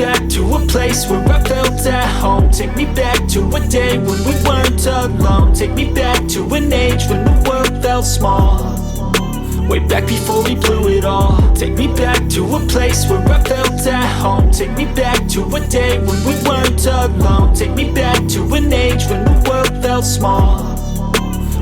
back to a place where I felt at home. Take me back to a day when we weren't alone. Take me back to an age when the world felt small, way back before we blew it all. Take me back to a place where I felt at home. Take me back to a day when we weren't alone. Take me back to an age when the world felt small,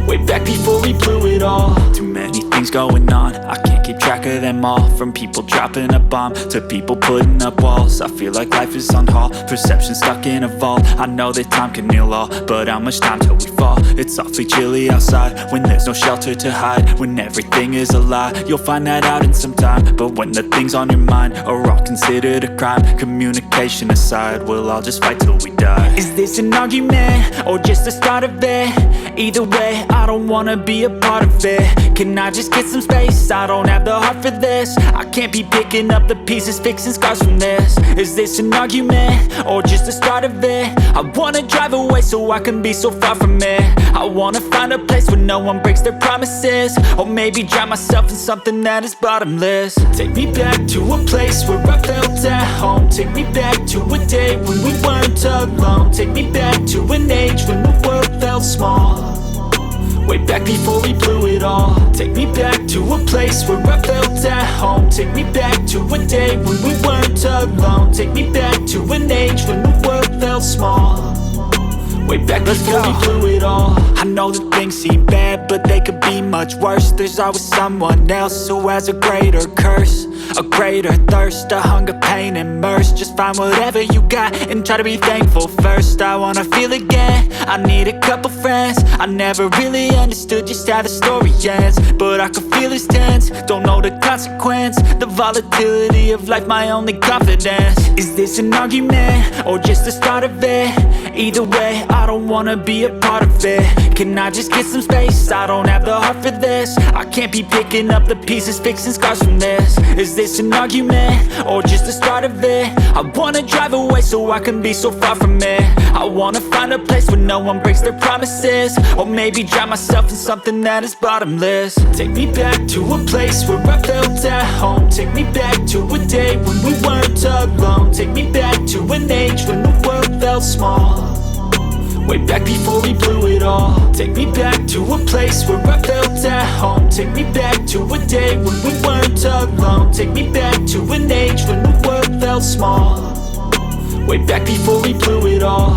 way back before we blew it all. Too many things going on, I can't keep track of them all. From people dropping a bomb to people putting up walls. I feel like life is on hold, perception stuck in a vault. I know that time can heal all, but how much time till we fall? It's awfully chilly outside when there's no shelter to hide. When everything is a lie, you'll find that out in some time. But when the things on your mind are all considered a crime, communication aside, we'll all just fight till we die. Is this an argument or just the start of it? Either way, I don't wanna be a part of it. Can I just get some space? I don't have the heart for this. I can't be picking up the pieces, fixing scars from this. Is this an argument or just the start of it? I wanna drive away so I can be so far from it. I wanna find a place where no one breaks their promises, or maybe drown myself in something that is bottomless. Take me back to a place where I felt at home. Take me back to a day when we weren't alone. Take me back to an age when the world felt small, way back before we blew it all. Take me back to a place where I felt at home. Take me back to a day when we weren't alone. Take me back to an age when the world felt small, way back before we blew it all. I know that things seem bad, but they could be much worse. There's always someone else who has a greater curse, a greater thirst, a hunger, pain, and mercy. Just find whatever you got and try to be thankful first. I wanna feel again, I need a couple friends. I never really understood just how the story ends, but I can feel it's tense, don't know the consequence. The volatility of life, my only confidence. Is this an argument or just the start of it? Either way, I don't wanna be a part of it. Can I just get some space? I don't have the heart for this. I can't be picking up the pieces, fixing scars from this. Is this an argument or just the start of it? I wanna drive away so I can be so far from it. I wanna find a place where no one breaks their promises, or maybe drown myself in something that is bottomless. Take me back to a place where I felt at home. Take me back to a day when we weren't alone. Take me back to an age when the world felt small, way back before we blew it all. Take me back to a place where I felt at home. Take me back to a day when we weren't alone. Take me back to an age when the world felt small, way back before we blew it all.